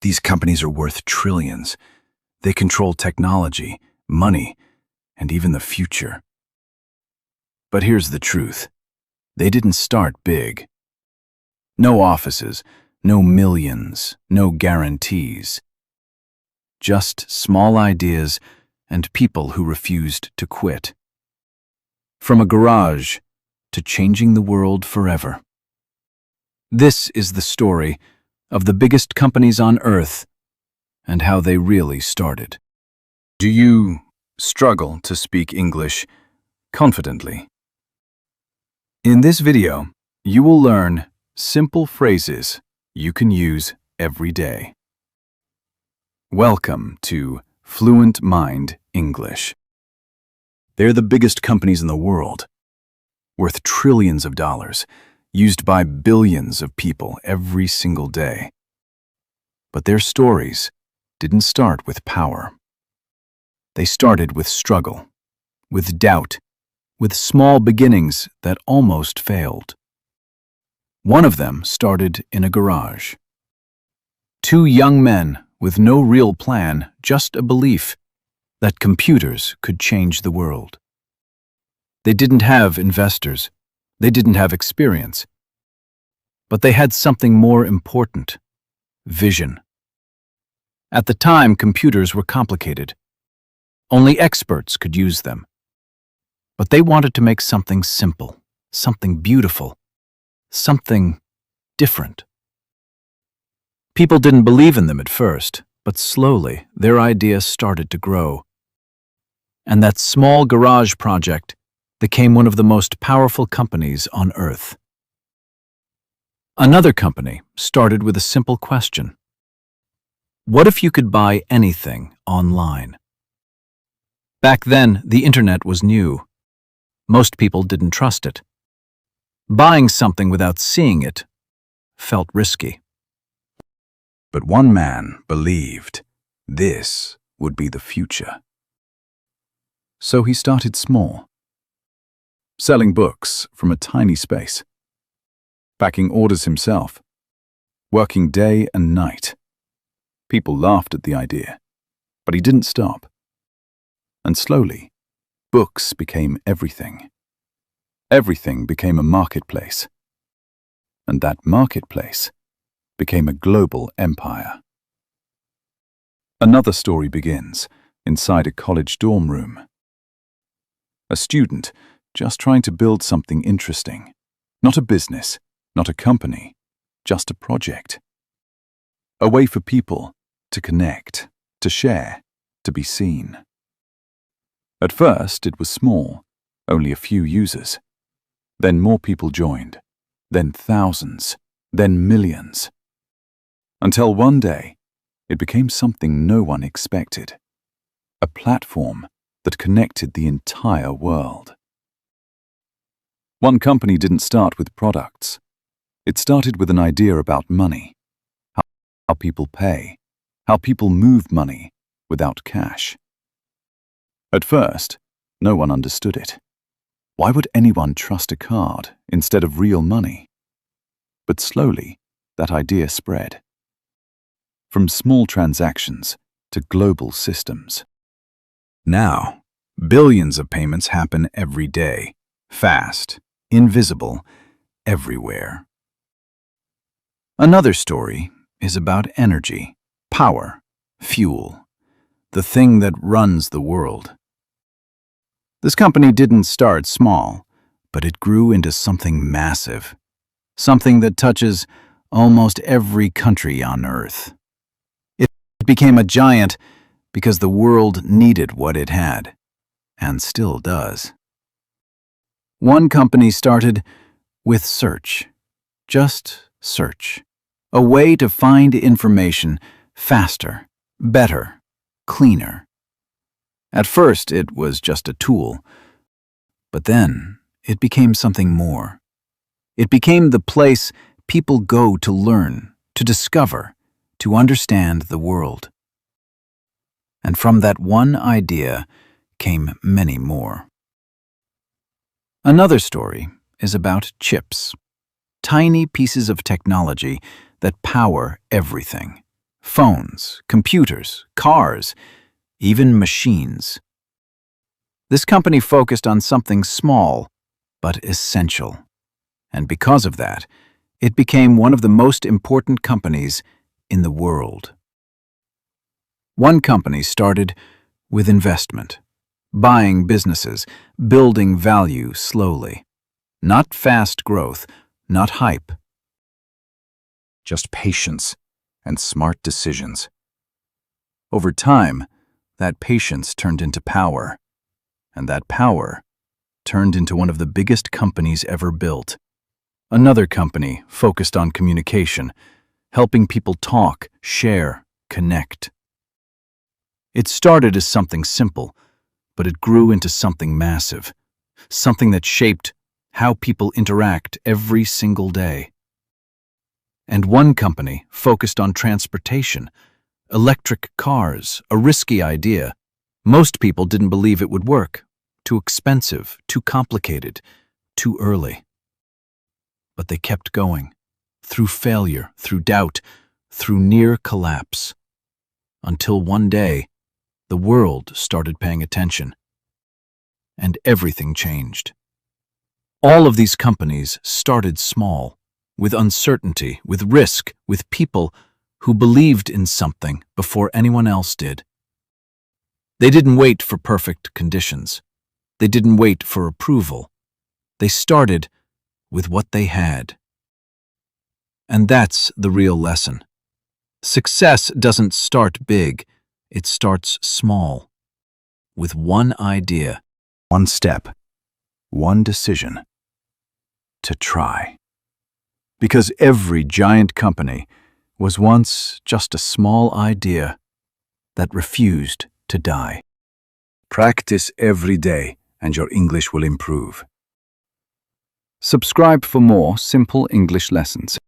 These companies are worth trillions. They control technology, money, and even the future. But here's the truth. They didn't start big. No offices, no millions, no guarantees. Just small ideas and people who refused to quit. From a garage to changing the world forever. This is the story of the biggest companies on Earth and how they really started. Do you struggle to speak English confidently? In this video, you will learn simple phrases you can use every day. Welcome to Fluent Mind English. They're the biggest companies in the world, worth trillions of dollars, used by billions of people every single day. But their stories didn't start with power. They started with struggle, with doubt, with small beginnings that almost failed. One of them started in a garage. Two young men with no real plan, just a belief that computers could change the world. They didn't have investors. They didn't have experience. But they had something more important: vision. At the time, computers were complicated. Only experts could use them. But they wanted to make something simple, something beautiful, something different. People didn't believe in them at first, but slowly their idea started to grow. And that small garage project became one of the most powerful companies on Earth. Another company started with a simple question. What if you could buy anything online? Back then, the internet was new. Most people didn't trust it. Buying something without seeing it felt risky. But one man believed this would be the future. So he started small, selling books from a tiny space, packing orders himself, working day and night. People laughed at the idea, but he didn't stop. And slowly, books became everything. Everything became a marketplace. And that marketplace became a global empire. Another story begins inside a college dorm room. A student just trying to build something interesting. Not a business, not a company, just a project. A way for people to connect, to share, to be seen. At first, it was small, only a few users. Then more people joined, then thousands, then millions. Until one day, it became something no one expected. A platform that connected the entire world. One company didn't start with products. It started with an idea about money. How people pay, how people move money without cash. At first, no one understood it. Why would anyone trust a card instead of real money? But slowly, that idea spread. From small transactions to global systems. Now, billions of payments happen every day, fast, invisible, everywhere. Another story is about energy, power, fuel, the thing that runs the world. This company didn't start small, but it grew into something massive, something that touches almost every country on Earth. It became a giant because the world needed what it had, and still does. One company started with search, just search, a way to find information faster, better, cleaner. At first, it was just a tool, but then it became something more. It became the place people go to learn, to discover, to understand the world. And from that one idea came many more. Another story is about chips, tiny pieces of technology that power everything. phones, computers, cars, even machines. This company focused on something small but essential. And because of that, it became one of the most important companies in the world. One company started with investment, buying businesses, building value slowly. Not fast growth, not hype. Just patience and smart decisions. Over time, that patience turned into power, and that power turned into one of the biggest companies ever built. Another company focused on communication, helping people talk, share, connect. It started as something simple, but it grew into something massive, something that shaped how people interact every single day. And one company focused on transportation, electric cars, a risky idea. Most people didn't believe it would work. Too expensive, too complicated, too early. But they kept going, through failure, through doubt, through near collapse. Until one day, the world started paying attention. And everything changed. All of these companies started small, with uncertainty, with risk, with people who believed in something before anyone else did. They didn't wait for perfect conditions. They didn't wait for approval. They started with what they had. And that's the real lesson. Success doesn't start big, it starts small. With one idea, one step, one decision. To try. Because every giant company was once just a small idea that refused to die. Practice every day and your English will improve. Subscribe for more simple English lessons.